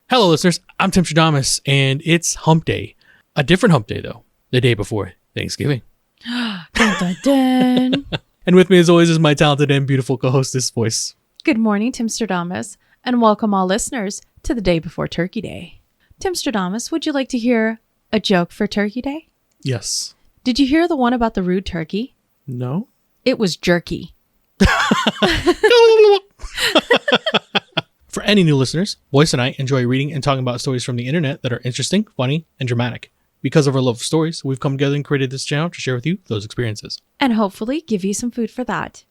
Hello, listeners. I'm Timstradamus, and it's Hump Day. A different Hump Day, though. The day before Thanksgiving. Dun, dun, dun. And with me, as always, is my talented and beautiful co-hostess, Voyse. Good morning, Timstradamus, and welcome all listeners to the day before Turkey Day. Timstradamus, would you like to hear a joke for Turkey Day? Yes. Did you hear the one about the rude turkey? No? It was jerky. For any new listeners, Voyse and I enjoy reading and talking about stories from the internet that are interesting, funny, and dramatic. Because of our love of stories, we've come together and created this channel to share with you those experiences. And hopefully give you some food for that.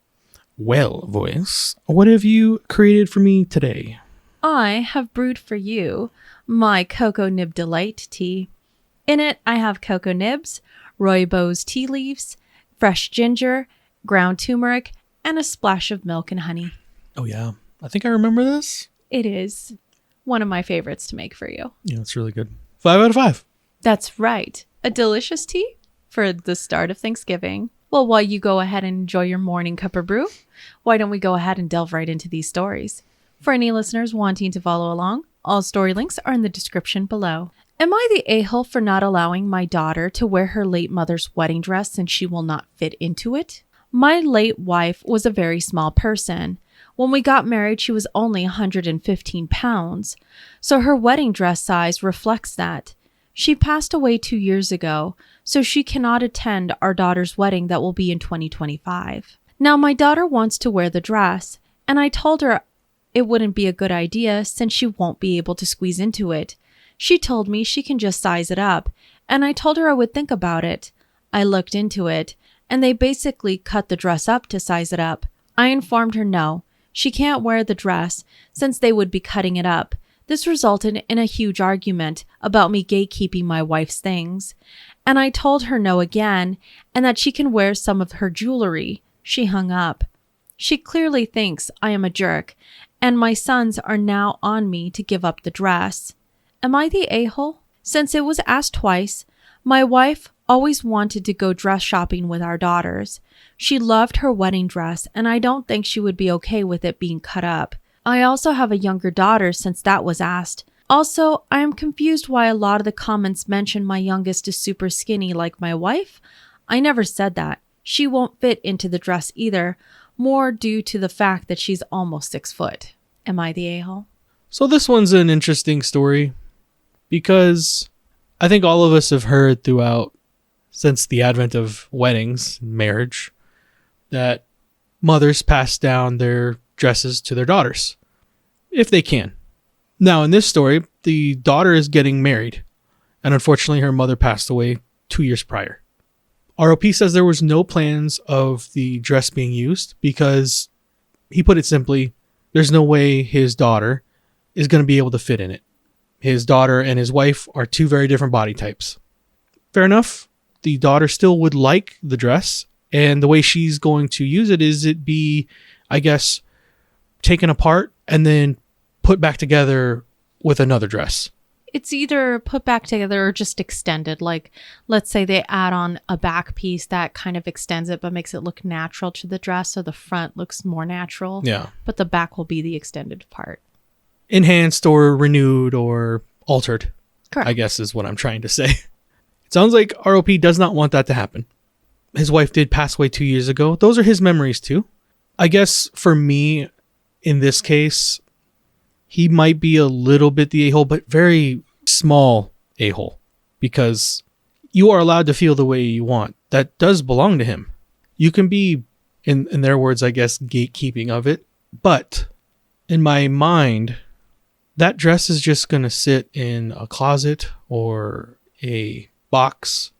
Well, Voyse, what have you created for me today? I have brewed for you my Cocoa Nib Delight tea. In it, I have cocoa nibs, rooibos tea leaves, fresh ginger, ground turmeric, and a splash of milk and honey. Oh, yeah. I think I remember this. It is one of my favorites to make for you. Yeah, it's really good. 5 out of 5. That's right. A delicious tea for the start of Thanksgiving. Well, while you go ahead and enjoy your morning cup of brew, why don't we go ahead and delve right into these stories? For any listeners wanting to follow along, all story links are in the description below. Am I the a-hole for not allowing my daughter to wear her late mother's wedding dress since she will not fit into it? My late wife was a very small person. When we got married, she was only 115 pounds, so her wedding dress size reflects that. She passed away 2 years ago, so she cannot attend our daughter's wedding that will be in 2025. Now, my daughter wants to wear the dress, and I told her it wouldn't be a good idea since she won't be able to squeeze into it. She told me she can just size it up, and I told her I would think about it. I looked into it, and they basically cut the dress up to size it up. I informed her no. She can't wear the dress since they would be cutting it up. This resulted in a huge argument about me gatekeeping my wife's things. And I told her no again and that she can wear some of her jewelry. She hung up. She clearly thinks I am a jerk and my sons are now on me to give up the dress. Am I the a-hole? Since it was asked twice, my wife always wanted to go dress shopping with our daughters. She loved her wedding dress, and I don't think she would be okay with it being cut up. I also have a younger daughter since that was asked. Also, I am confused why a lot of the comments mention my youngest is super skinny like my wife. I never said that. She won't fit into the dress either, more due to the fact that she's almost 6 foot. Am I the a-hole? So this one's an interesting story because I think all of us have heard throughout, since the advent of weddings, marriage, that mothers pass down their dresses to their daughters, if they can. Now, in this story, the daughter is getting married, and unfortunately her mother passed away 2 years prior. ROP says there was no plans of the dress being used because, he put it simply, there's no way his daughter is going to be able to fit in it. His daughter and his wife are two very different body types. Fair enough. The daughter still would like the dress, and the way she's going to use it is it be, I guess, taken apart and then put back together with another dress. It's either put back together or just extended. Like, let's say they add on a back piece that kind of extends it but makes it look natural to the dress, so the front looks more natural. Yeah. But the back will be the extended part. Enhanced or renewed or altered, Correct. I guess is what I'm trying to say. It sounds like ROP does not want that to happen. His wife did pass away 2 years ago. Those are his memories too. I guess for me, in this case, he might be a little bit the a-hole, but very small a-hole, because you are allowed to feel the way you want. That does belong to him. You can be, in their words, I guess, gatekeeping of it. But in my mind, that dress is just going to sit in a closet or a box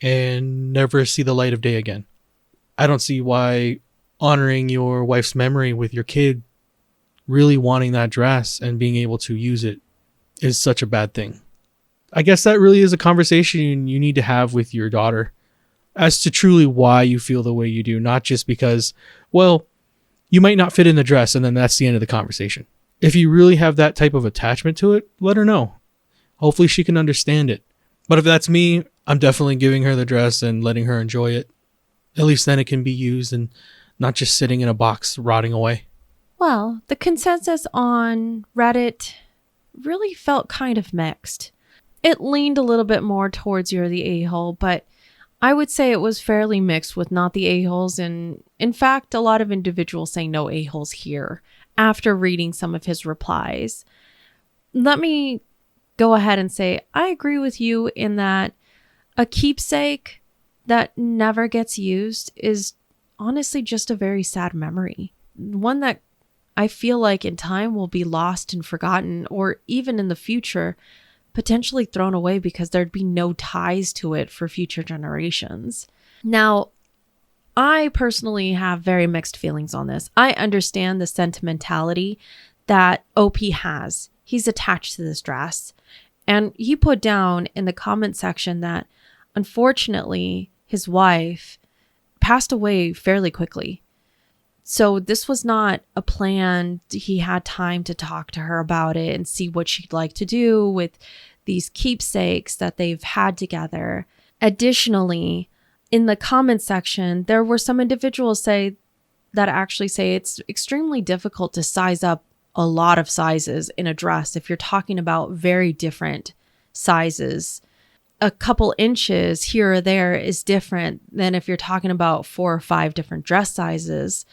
and never see the light of day again. I don't see why honoring your wife's memory with your kid really wanting that dress and being able to use it is such a bad thing. I guess that really is a conversation you need to have with your daughter as to truly why you feel the way you do, not just because, well, you might not fit in the dress and then that's the end of the conversation. If you really have that type of attachment to it, let her know. Hopefully she can understand it. But if that's me, I'm definitely giving her the dress and letting her enjoy it. At least then it can be used and not just sitting in a box rotting away. Well, the consensus on Reddit, really felt kind of mixed. It leaned a little bit more towards you're the a-hole, but I would say it was fairly mixed with not the a-holes, and in fact, a lot of individuals say no a-holes here after reading some of his replies. Let me go ahead and say I agree with you in that a keepsake that never gets used is honestly just a very sad memory. One that I feel like in time will be lost and forgotten, or even in the future, potentially thrown away because there'd be no ties to it for future generations. Now, I personally have very mixed feelings on this. I understand the sentimentality that OP has. He's attached to this dress. And he put down in the comment section that unfortunately his wife passed away fairly quickly. So this was not a plan. He had time to talk to her about it and see what she'd like to do with these keepsakes that they've had together. Additionally, in the comment section, there were some individuals that actually say it's extremely difficult to size up a lot of sizes in a dress if you're talking about very different sizes. A couple inches here or there is different than if you're talking about 4 or 5 different dress sizes.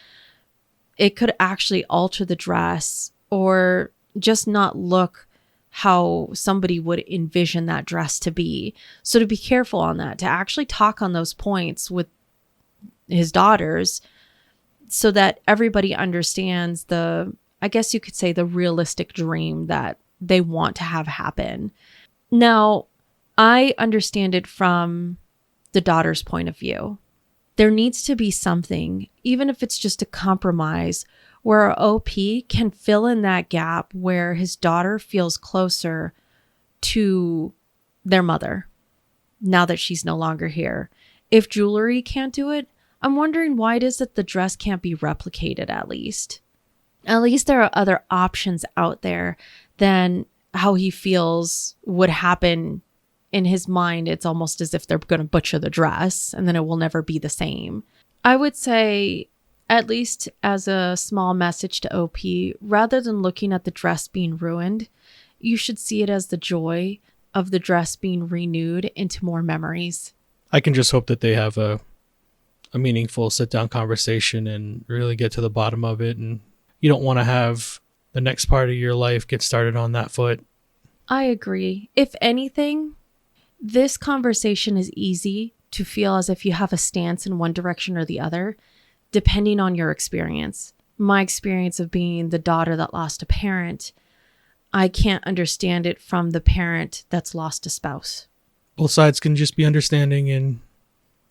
It could actually alter the dress or just not look how somebody would envision that dress to be. So to be careful on that, to actually talk on those points with his daughters so that everybody understands I guess you could say the realistic dream that they want to have happen. Now, I understand it from the daughter's point of view. There needs to be something, even if it's just a compromise, where OP can fill in that gap where his daughter feels closer to their mother now that she's no longer here. If jewelry can't do it, I'm wondering why it is that the dress can't be replicated at least. At least there are other options out there than how he feels would happen in his mind. It's almost as if they're going to butcher the dress and then it will never be the same. I would say, at least as a small message to OP, rather than looking at the dress being ruined, you should see it as the joy of the dress being renewed into more memories. I can just hope that they have a meaningful sit-down conversation and really get to the bottom of it. And you don't want to have the next part of your life get started on that foot. I agree. If anything, this conversation is easy to feel as if you have a stance in one direction or the other, depending on your experience. My experience of being the daughter that lost a parent, I can't understand it from the parent that's lost a spouse. Both sides can just be understanding and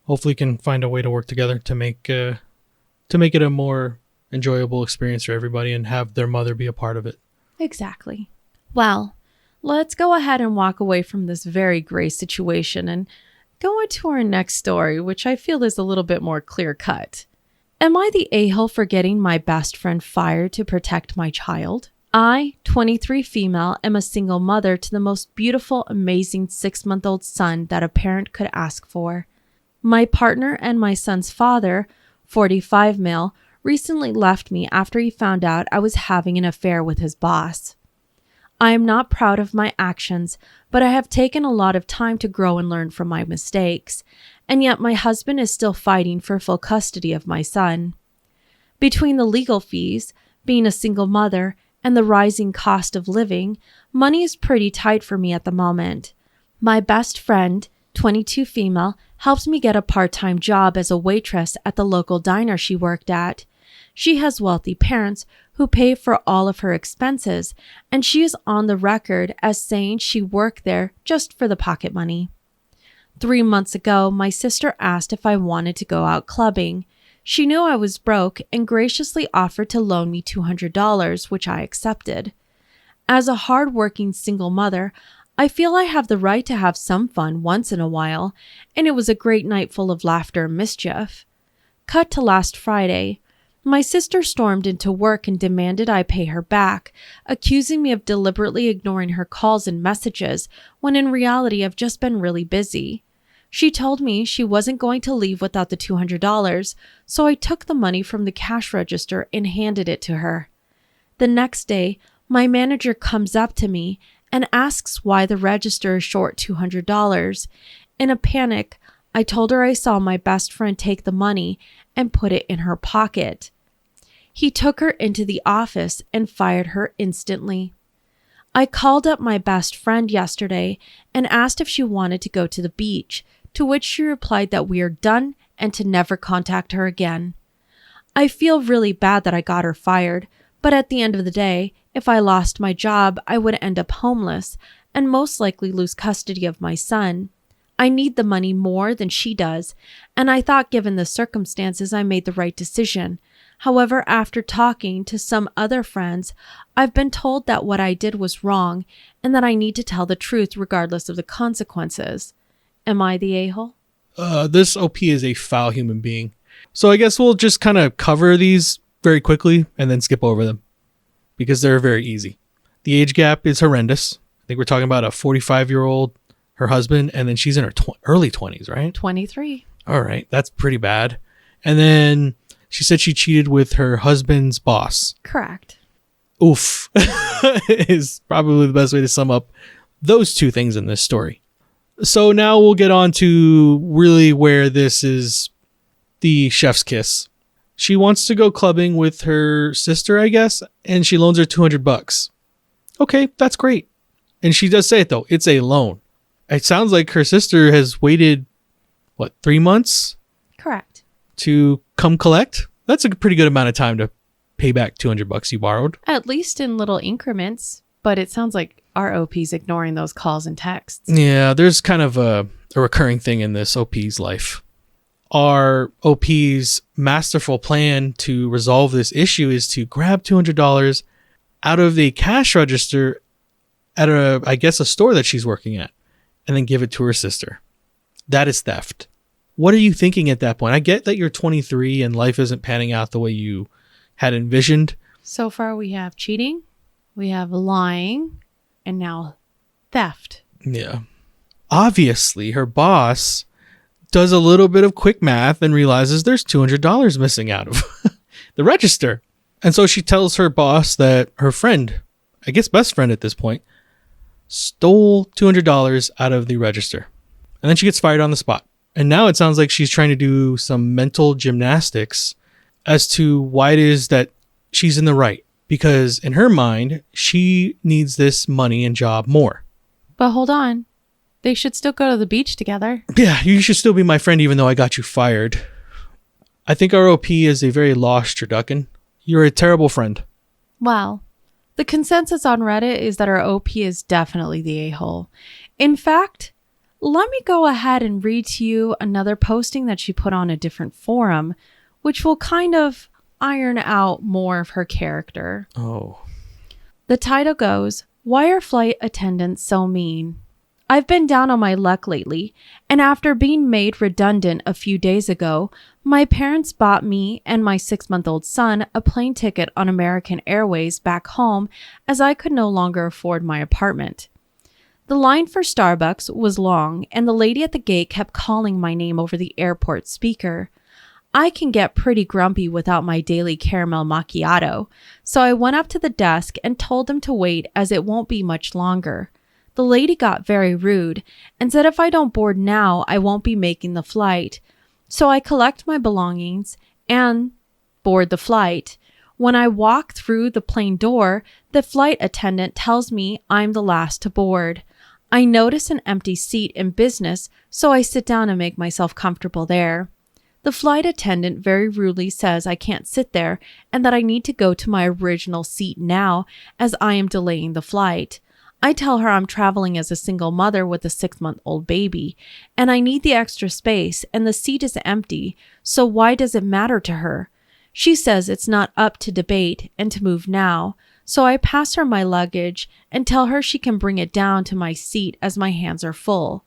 hopefully can find a way to work together to make it a more enjoyable experience for everybody and have their mother be a part of it. Exactly. Well, let's go ahead and walk away from this very gray situation and go into our next story, which I feel is a little bit more clear-cut. Am I the a-hole for getting my best friend fired to protect my child? I, 23 female, am a single mother to the most beautiful, amazing 6-month-old son that a parent could ask for. My partner and my son's father, 45 male, recently left me after he found out I was having an affair with his boss. I am not proud of my actions, but I have taken a lot of time to grow and learn from my mistakes, and yet my husband is still fighting for full custody of my son. Between the legal fees, being a single mother, and the rising cost of living, money is pretty tight for me at the moment. My best friend, 22 female, helped me get a part-time job as a waitress at the local diner she worked at. She has wealthy parents who pay for all of her expenses, and she is on the record as saying she worked there just for the pocket money. 3 months ago, my sister asked if I wanted to go out clubbing. She knew I was broke and graciously offered to loan me $200, which I accepted. As a hard-working single mother, I feel I have the right to have some fun once in a while, and it was a great night full of laughter and mischief. Cut to last Friday. My sister stormed into work and demanded I pay her back, accusing me of deliberately ignoring her calls and messages when in reality I've just been really busy. She told me she wasn't going to leave without the $200, so I took the money from the cash register and handed it to her. The next day, My manager comes up to me and asks why the register is short $200. In a panic, I told her I saw my best friend take the money and put it in her pocket. He took her into the office and fired her instantly. I called up my best friend yesterday and asked if she wanted to go to the beach, to which she replied that we are done and to never contact her again. I feel really bad that I got her fired, but at the end of the day, if I lost my job, I would end up homeless and most likely lose custody of my son. I need the money more than she does, and I thought given the circumstances I made the right decision. However, after talking to some other friends, I've been told that what I did was wrong and that I need to tell the truth regardless of the consequences. Am I the a-hole? This OP is a foul human being. So I guess we'll just kind of cover these very quickly and then skip over them because they're very easy. The age gap is horrendous. I think we're talking about a 45-year-old, her husband, and then she's in her early 20s, right? 23. All right. That's pretty bad. And then she said she cheated with her husband's boss. Correct. Oof is probably the best way to sum up those two things in this story. So now we'll get on to really where this is the chef's kiss. She wants to go clubbing with her sister, I guess, and she loans her $200. Okay, that's great. And she does say it though. It's a loan. It sounds like her sister has waited, 3 months? Correct. To come collect? That's a pretty good amount of time to pay back $200 you borrowed. At least in little increments, but it sounds like our OP's ignoring those calls and texts. Yeah, there's kind of a recurring thing in this OP's life. Our OP's masterful plan to resolve this issue is to grab $200 out of the cash register at a store that she's working at and then give it to her sister. That is theft. What are you thinking at that point? I get that you're 23 and life isn't panning out the way you had envisioned. So far we have cheating, we have lying, and now theft. Yeah. Obviously, her boss does a little bit of quick math and realizes there's $200 missing out of the register. And so she tells her boss that her friend, I guess best friend at this point, stole $200 out of the register. And then she gets fired on the spot. And now it sounds like she's trying to do some mental gymnastics as to why it is that she's in the right. Because in her mind, she needs this money and job more. But hold on. They should still go to the beach together. Yeah, you should still be my friend even though I got you fired. I think our OP is a very lost turducken. You're a terrible friend. Well, the consensus on Reddit is that our OP is definitely the a-hole. In fact, let me go ahead and read to you another posting that she put on a different forum, which will kind of iron out more of her character. Oh. The title goes, "Why are flight attendants so mean?" I've been down on my luck lately, and after being made redundant a few days ago, my parents bought me and my 6-month-old son a plane ticket on American Airways back home as I could no longer afford my apartment. The line for Starbucks was long, and the lady at the gate kept calling my name over the airport speaker. I can get pretty grumpy without my daily caramel macchiato, so I went up to the desk and told them to wait as it won't be much longer. The lady got very rude and said if I don't board now, I won't be making the flight. So I collect my belongings and board the flight. When I walk through the plane door, the flight attendant tells me I'm the last to board. I notice an empty seat in business, so I sit down and make myself comfortable there. The flight attendant very rudely says I can't sit there and that I need to go to my original seat now as I am delaying the flight. I tell her I'm traveling as a single mother with a 6-month-old baby, and I need the extra space, and the seat is empty, so why does it matter to her? She says it's not up to debate and to move now, so I pass her my luggage and tell her she can bring it down to my seat as my hands are full.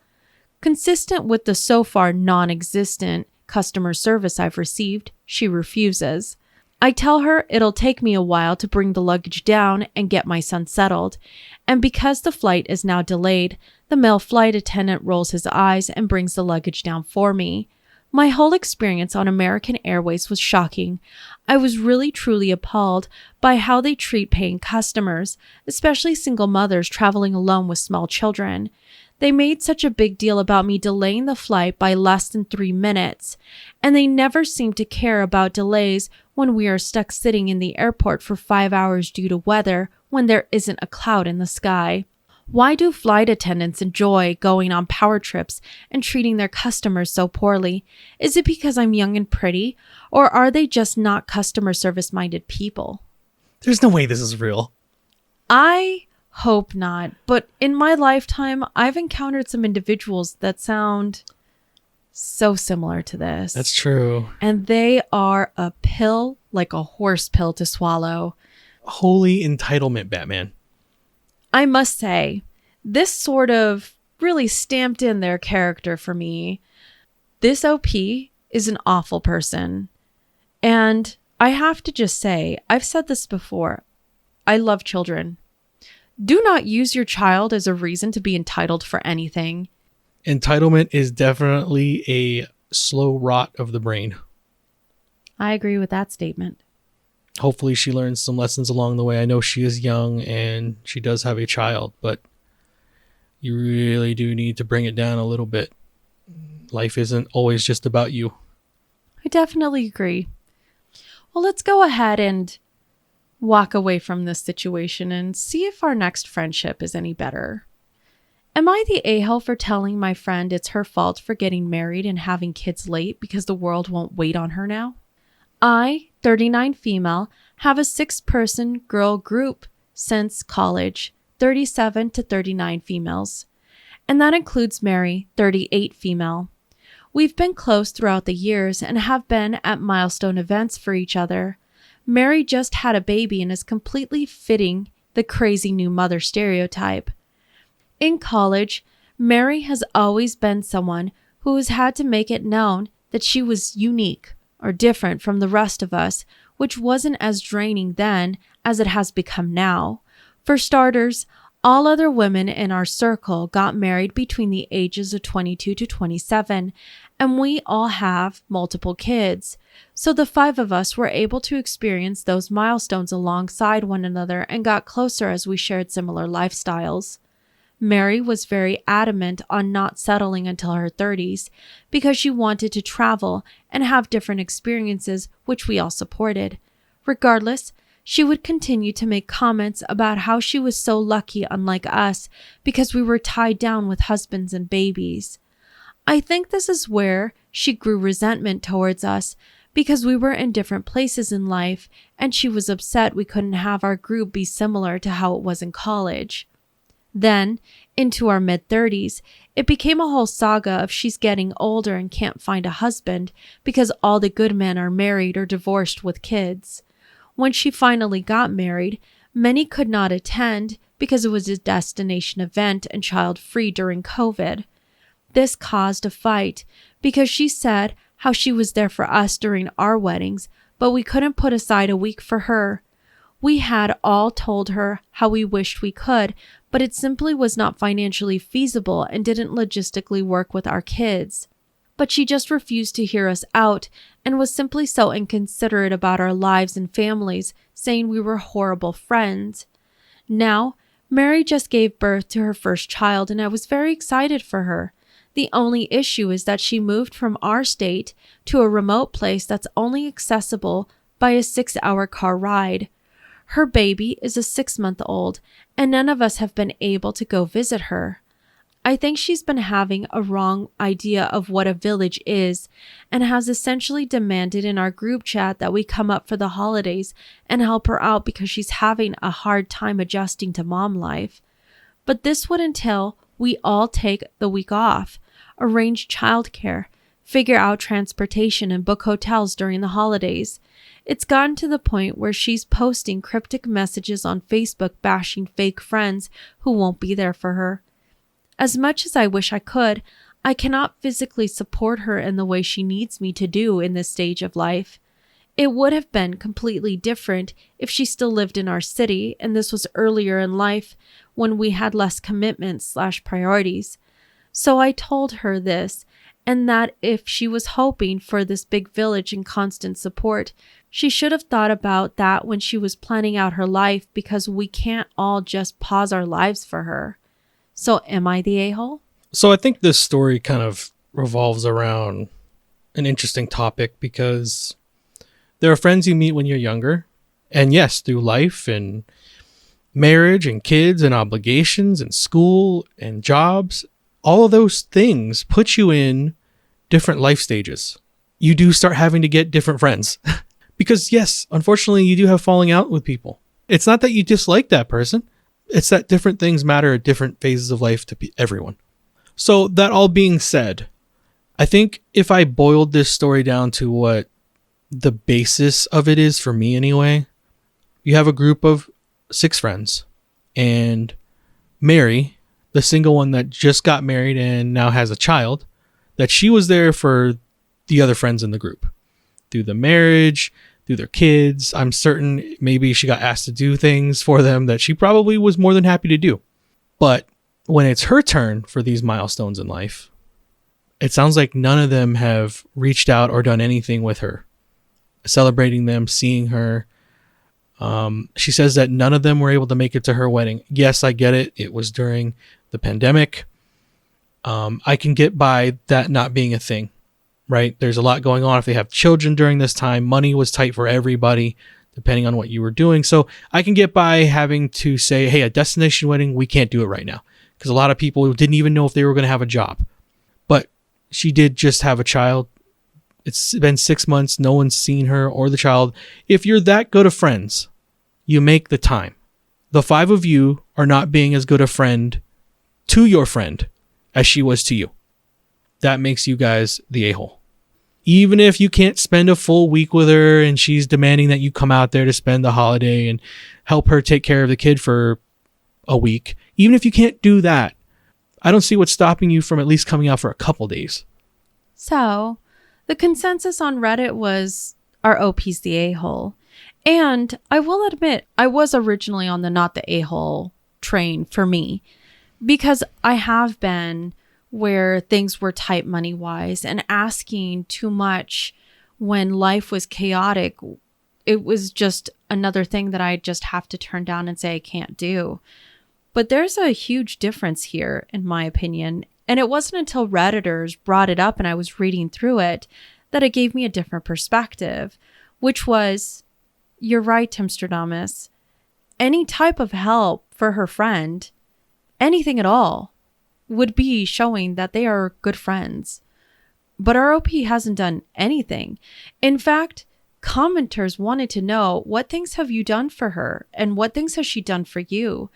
Consistent with the so far non-existent customer service I've received, she refuses. I tell her it'll take me a while to bring the luggage down and get my son settled, and because the flight is now delayed, the male flight attendant rolls his eyes and brings the luggage down for me. My whole experience on American Airways was shocking. I was really truly appalled by how they treat paying customers, especially single mothers traveling alone with small children. They made such a big deal about me delaying the flight by less than 3 minutes, and they never seem to care about delays when we are stuck sitting in the airport for 5 hours due to weather when there isn't a cloud in the sky. Why do flight attendants enjoy going on power trips and treating their customers so poorly? Is it because I'm young and pretty, or are they just not customer service-minded people? There's no way this is real. I hope not, but in my lifetime, I've encountered some individuals that sound so similar to this. That's true. And they are a pill, like a horse pill to swallow. Holy entitlement, Batman. I must say, this sort of really stamped in their character for me. This OP is an awful person. And I have to just say, I've said this before, I love children. Do not use your child as a reason to be entitled for anything. Entitlement is definitely a slow rot of the brain. I agree with that statement. Hopefully she learns some lessons along the way. I know she is young and she does have a child, but you really do need to bring it down a little bit. Life isn't always just about you. I definitely agree. Well, let's go ahead and walk away from this situation and see if our next friendship is any better. Am I the a-hole for telling my friend it's her fault for getting married and having kids late because the world won't wait on her now? I, 39 female, have a 6-person girl group since college, 37 to 39 females. And that includes Mary, 38 female. We've been close throughout the years and have been at milestone events for each other. Mary just had a baby and is completely fitting the crazy new mother stereotype. In college, Mary has always been someone who has had to make it known that she was unique or different from the rest of us, which wasn't as draining then as it has become now. For starters, all other women in our circle got married between the ages of 22 to 27, and we all have multiple kids. So the 5 of us were able to experience those milestones alongside one another and got closer as we shared similar lifestyles. Mary was very adamant on not settling until her 30s because she wanted to travel and have different experiences, which we all supported. Regardless, she would continue to make comments about how she was so lucky, unlike us, because we were tied down with husbands and babies. I think this is where she grew resentment towards us because we were in different places in life and she was upset we couldn't have our group be similar to how it was in college. Then, into our mid-30s, it became a whole saga of she's getting older and can't find a husband because all the good men are married or divorced with kids. When she finally got married, many could not attend because it was a destination event and child-free during COVID. This caused a fight because she said how she was there for us during our weddings, but we couldn't put aside a week for her. We had all told her how we wished we could, but it simply was not financially feasible and didn't logistically work with our kids. But she just refused to hear us out and was simply so inconsiderate about our lives and families, saying we were horrible friends. Now, Mary just gave birth to her first child and I was very excited for her. The only issue is that she moved from our state to a remote place that's only accessible by a 6-hour car ride. Her baby is a 6-month-old, and none of us have been able to go visit her. I think she's been having a wrong idea of what a village is and has essentially demanded in our group chat that we come up for the holidays and help her out because she's having a hard time adjusting to mom life. But this would entail we all take the week off, arrange childcare, figure out transportation, and book hotels during the holidays. It's gotten to the point where she's posting cryptic messages on Facebook bashing fake friends who won't be there for her. As much as I wish I could, I cannot physically support her in the way she needs me to do in this stage of life. It would have been completely different if she still lived in our city and this was earlier in life when we had less commitments/priorities. So I told her this, and that if she was hoping for this big village and constant support, she should have thought about that when she was planning out her life, because we can't all just pause our lives for her. So am I the a-hole? So I think this story kind of revolves around an interesting topic, because there are friends you meet when you're younger. And yes, through life and marriage and kids and obligations and school and jobs, all of those things put you in different life stages. You do start having to get different friends. Because yes, unfortunately, you do have falling out with people. It's not that you dislike that person. It's that different things matter at different phases of life to everyone. So that all being said, I think if I boiled this story down to what the basis of it is for me anyway, you have a group of 6 friends, and Mary, the single one that just got married and now has a child, that she was there for the other friends in the group through the marriage, through their kids. I'm certain maybe she got asked to do things for them that she probably was more than happy to do. But when it's her turn for these milestones in life, it sounds like none of them have reached out or done anything with her, celebrating them, seeing her. She says that none of them were able to make it to her wedding. Yes, I get it. It was during the pandemic. I can get by that not being a thing, right? There's a lot going on. If they have children during this time, money was tight for everybody, depending on what you were doing. So I can get by having to say, hey, a destination wedding, we can't do it right now. Because a lot of people didn't even know if they were going to have a job. But she did just have a child. It's been 6 months. No one's seen her or the child. If you're that good of friends, you make the time. The 5 of you are not being as good a friend to your friend as she was to you. That makes you guys the a-hole. Even if you can't spend a full week with her and she's demanding that you come out there to spend the holiday and help her take care of the kid for a week, even if you can't do that, I don't see what's stopping you from at least coming out for a couple days. So, the consensus on Reddit was our OP's the a-hole. And I will admit, I was originally on the not the a-hole train for me, because I have been where things were tight money-wise, and asking too much when life was chaotic, it was just another thing that I just have to turn down and say I can't do. But there's a huge difference here, in my opinion. And it wasn't until Redditors brought it up and I was reading through it that it gave me a different perspective, which was, you're right, Timstradamus. Any type of help for her friend, anything at all, would be showing that they are good friends. But our OP hasn't done anything. In fact, commenters wanted to know, what things have you done for her? And what things has she done for you?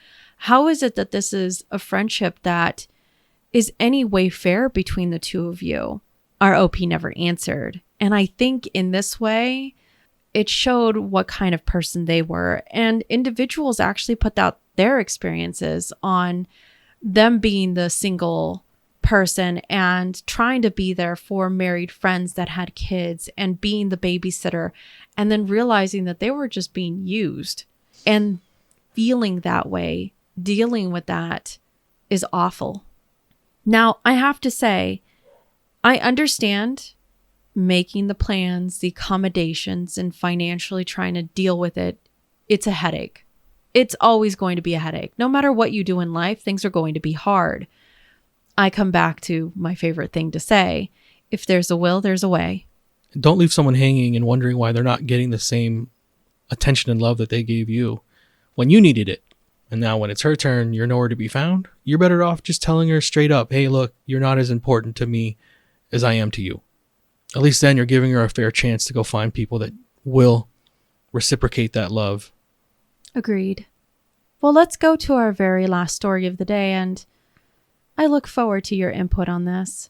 How is it that this is a friendship that is any way fair between the two of you? Our OP never answered. And I think in this way, it showed what kind of person they were. And individuals actually put out their experiences on them being the single person and trying to be there for married friends that had kids and being the babysitter, and then realizing that they were just being used and feeling that way. Dealing with that is awful. Now, I have to say, I understand making the plans, the accommodations, and financially trying to deal with it. It's a headache. It's always going to be a headache. No matter what you do in life, things are going to be hard. I come back to my favorite thing to say, if there's a will, there's a way. Don't leave someone hanging and wondering why they're not getting the same attention and love that they gave you when you needed it. And now when it's her turn, you're nowhere to be found. You're better off just telling her straight up, hey, look, you're not as important to me as I am to you. At least then you're giving her a fair chance to go find people that will reciprocate that love. Agreed. Well, let's go to our very last story of the day, and I look forward to your input on this.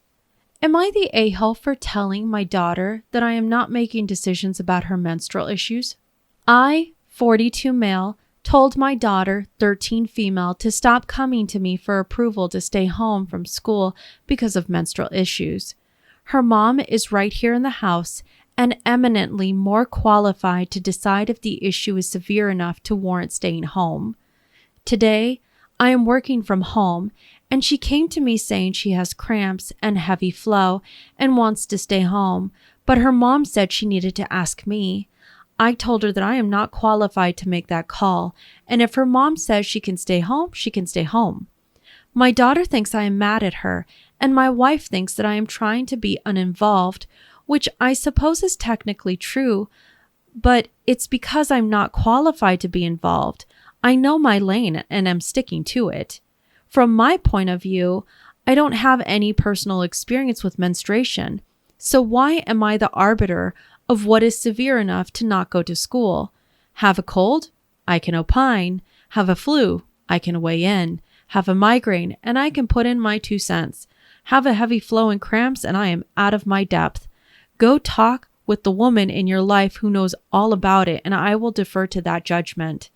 Am I the a-hole for telling my daughter that I am not making decisions about her menstrual issues? I, 42 male, told my daughter, 13 female, to stop coming to me for approval to stay home from school because of menstrual issues. Her mom is right here in the house and eminently more qualified to decide if the issue is severe enough to warrant staying home. Today, I am working from home, And she came to me saying she has cramps and heavy flow and wants to stay home, but her mom said she needed to ask me. I told her that I am not qualified to make that call, and if her mom says she can stay home, she can stay home. My daughter thinks I am mad at her, and my wife thinks that I am trying to be uninvolved, which I suppose is technically true, but it's because I'm not qualified to be involved. I know my lane and am sticking to it. From my point of view, I don't have any personal experience with menstruation, so why am I the arbiter of what is severe enough to not go to school? Have a cold? I can opine. Have a flu? I can weigh in. Have a migraine, and I can put in my 2 cents. Have a heavy flow and cramps, and I am out of my depth. Go talk with the woman in your life who knows all about it, and I will defer to that judgment.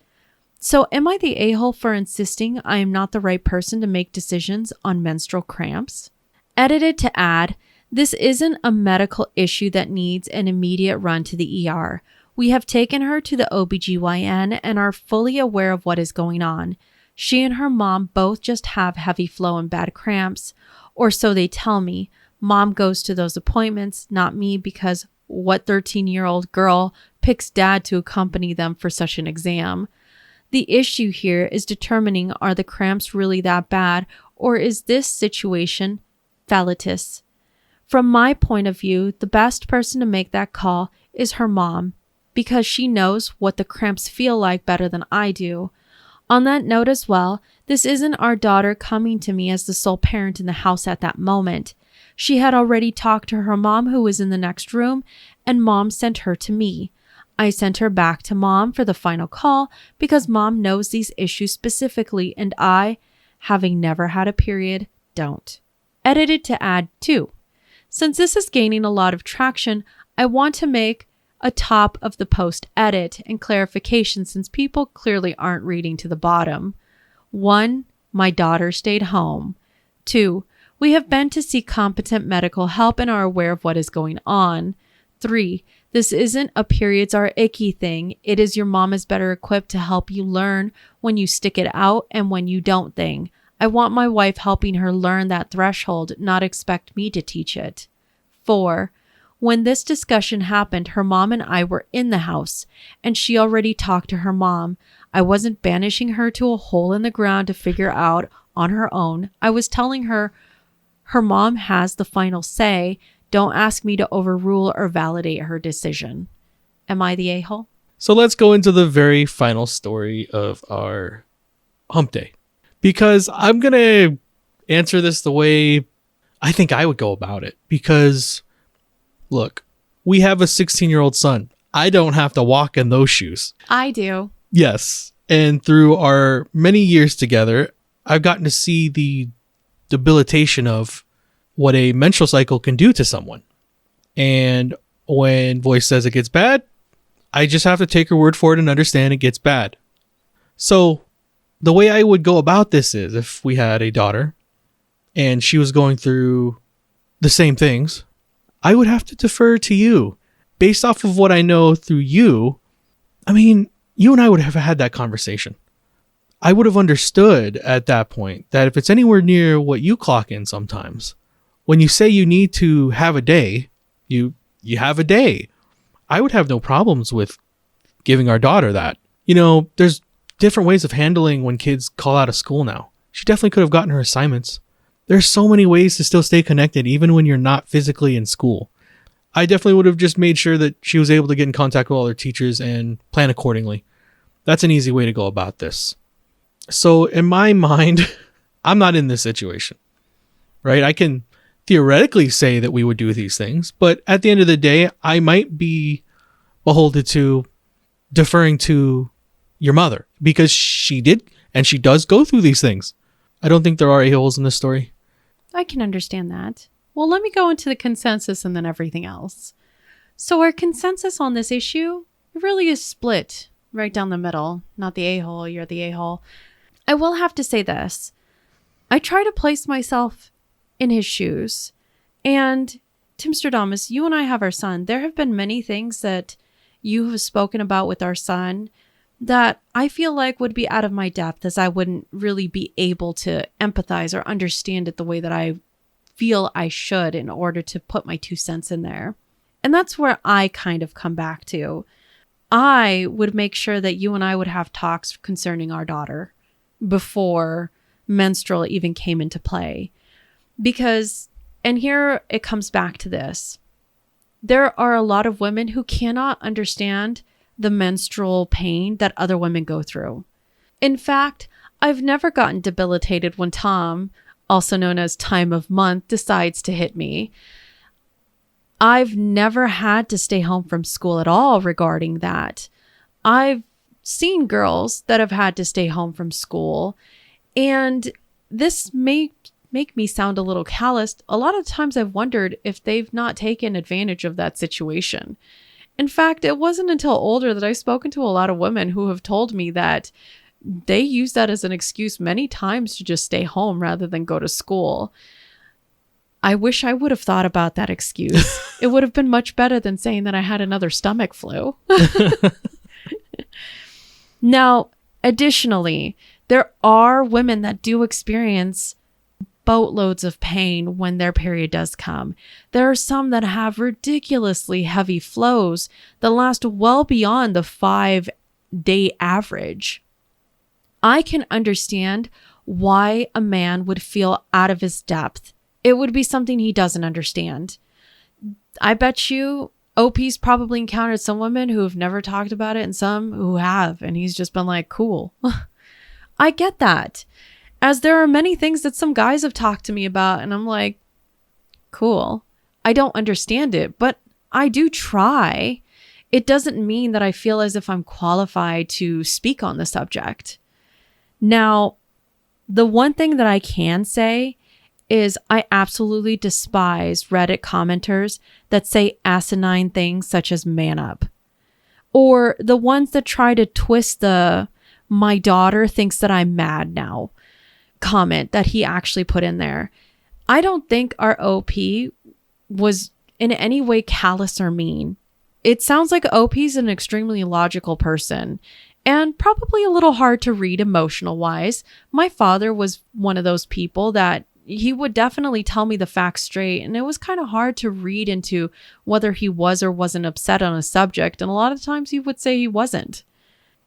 So am I the a-hole for insisting I am not the right person to make decisions on menstrual cramps? Edited to add, this isn't a medical issue that needs an immediate run to the ER. We have taken her to the OBGYN and are fully aware of what is going on. She and her mom both just have heavy flow and bad cramps, or so they tell me. Mom goes to those appointments, not me, because what 13-year-old girl picks dad to accompany them for such an exam? The issue here is determining, are the cramps really that bad, or is this situation fellatus? From my point of view, the best person to make that call is her mom, because she knows what the cramps feel like better than I do. On that note as well, this isn't our daughter coming to me as the sole parent in the house at that moment. She had already talked to her mom, who was in the next room, and mom sent her to me. I sent her back to mom for the final call because mom knows these issues specifically, and I, having never had a period, don't. Edited to add 2. Since this is gaining a lot of traction, I want to make a top of the post edit and clarification since people clearly aren't reading to the bottom. 1. My daughter stayed home. 2. We have been to seek competent medical help and are aware of what is going on. 3. This isn't a periods are icky thing. It is your mom is better equipped to help you learn when you stick it out and when you don't thing. I want my wife helping her learn that threshold, not expect me to teach it. 4. When this discussion happened, her mom and I were in the house, and she already talked to her mom. I wasn't banishing her to a hole in the ground to figure out on her own. I was telling her her mom has the final say. Don't ask me to overrule or validate her decision. Am I the a-hole? So let's go into the very final story of our hump day. Because I'm going to answer this the way I think I would go about it. Because, look, we have a 16-year-old son. I don't have to walk in those shoes. I do. Yes. And through our many years together, I've gotten to see the debilitation of what a menstrual cycle can do to someone. And when Voyse says it gets bad, I just have to take her word for it and understand it gets bad. So the way I would go about this is, if we had a daughter and she was going through the same things, I would have to defer to you. Based off of what I know through you, I mean, you and I would have had that conversation. I would have understood at that point that if it's anywhere near what you clock in sometimes, when you say you need to have a day, you have a day. I would have no problems with giving our daughter that. You know, there's different ways of handling when kids call out of school now. She definitely could have gotten her assignments. There's so many ways to still stay connected even when you're not physically in school. I definitely would have just made sure that she was able to get in contact with all her teachers and plan accordingly. That's an easy way to go about this. So in my mind, I'm not in this situation, right? I can theoretically say that we would do these things, but at the end of the day, I might be beholden to deferring to your mother because she did and she does go through these things. I don't think there are a-holes in this story. I can understand that. Well, let me go into the consensus and then everything else. So our consensus on this issue really is split right down the middle. Not the a-hole, you're the a-hole. I will have to say this. I try to place myself in his shoes. And Timstradamus, you and I have our son. There have been many things that you have spoken about with our son that I feel like would be out of my depth, as I wouldn't really be able to empathize or understand it the way that I feel I should in order to put my 2 cents in there. And that's where I kind of come back to. I would make sure that you and I would have talks concerning our daughter before menstrual even came into play. Because, and here it comes back to this, there are a lot of women who cannot understand the menstrual pain that other women go through. In fact, I've never gotten debilitated when Tom, also known as time of month, decides to hit me. I've never had to stay home from school at all regarding that. I've seen girls that have had to stay home from school, and this may make me sound a little calloused. A lot of times I've wondered if they've not taken advantage of that situation. In fact, it wasn't until older that I've spoken to a lot of women who have told me that they use that as an excuse many times to just stay home rather than go to school. I wish I would have thought about that excuse. It would have been much better than saying that I had another stomach flu. Now, additionally, there are women that do experience boatloads of pain when their period does come. There are some that have ridiculously heavy flows that last well beyond the 5-day average. I can understand why a man would feel out of his depth. It would be something he doesn't understand. I bet you OP's probably encountered some women who have never talked about it and some who have, and he's just been like, cool. I get that. As there are many things that some guys have talked to me about, and I'm like, cool. I don't understand it, but I do try. It doesn't mean that I feel as if I'm qualified to speak on the subject. Now, the one thing that I can say is I absolutely despise Reddit commenters that say asinine things such as man up, or the ones that try to twist the "my daughter thinks that I'm mad now" comment that he actually put in there. I don't think our OP was in any way callous or mean. It sounds like OP's an extremely logical person and probably a little hard to read emotional wise. My father was one of those people that he would definitely tell me the facts straight, and it was kind of hard to read into whether he was or wasn't upset on a subject, and a lot of times he would say he wasn't.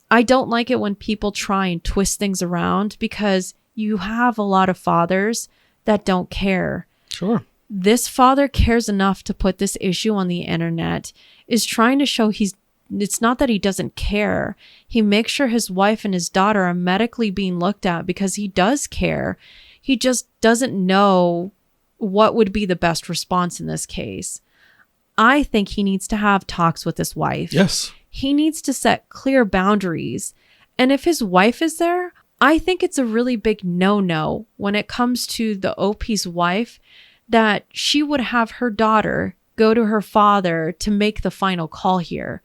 I don't like it when people try and twist things around, because you have a lot of fathers that don't care. Sure. This father cares enough to put this issue on the internet, is trying to show it's not that he doesn't care. He makes sure his wife and his daughter are medically being looked at because he does care. He just doesn't know what would be the best response in this case. I think he needs to have talks with his wife. Yes. He needs to set clear boundaries. And if his wife is there, I think it's a really big no-no when it comes to the OP's wife that she would have her daughter go to her father to make the final call here.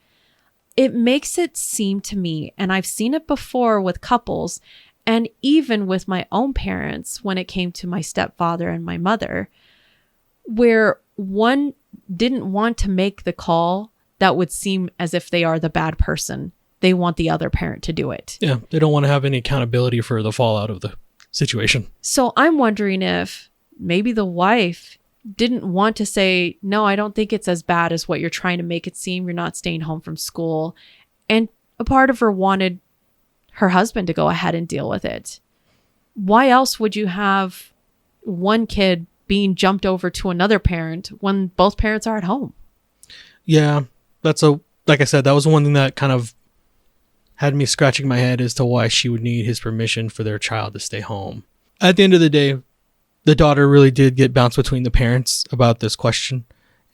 It makes it seem to me, and I've seen it before with couples, and even with my own parents when it came to my stepfather and my mother, where one didn't want to make the call that would seem as if they are the bad person. They want the other parent to do it. Yeah, they don't want to have any accountability for the fallout of the situation. So I'm wondering if maybe the wife didn't want to say, no, I don't think it's as bad as what you're trying to make it seem. You're not staying home from school. And a part of her wanted her husband to go ahead and deal with it. Why else would you have one kid being jumped over to another parent when both parents are at home? Yeah, like I said, that was one thing that kind of had me scratching my head as to why she would need his permission for their child to stay home. At the end of the day, the daughter really did get bounced between the parents about this question,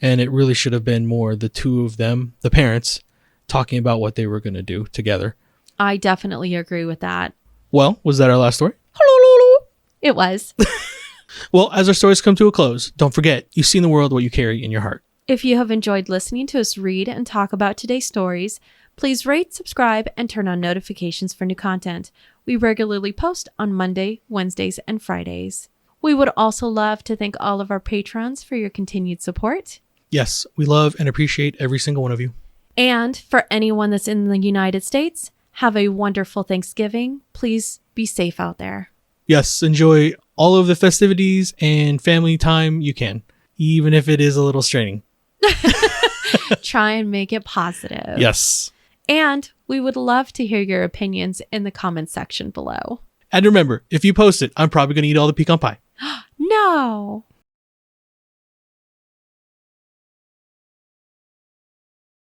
and it really should have been more the two of them, the parents, talking about what they were going to do together. I definitely agree with that. Well, was that our last story? It was. Well, as our stories come to a close, don't forget, you see in the world what you carry in your heart. If you have enjoyed listening to us read and talk about today's stories, please rate, subscribe, and turn on notifications for new content. We regularly post on Monday, Wednesdays, and Fridays. We would also love to thank all of our patrons for your continued support. Yes, we love and appreciate every single one of you. And for anyone that's in the United States, Have a wonderful Thanksgiving. Please be safe out there. Yes, enjoy all of the festivities and family time you can, even if it is a little straining. Try and make it positive. Yes. And we would love to hear your opinions in the comments section below. And remember, if you post it, I'm probably going to eat all the pecan pie. No.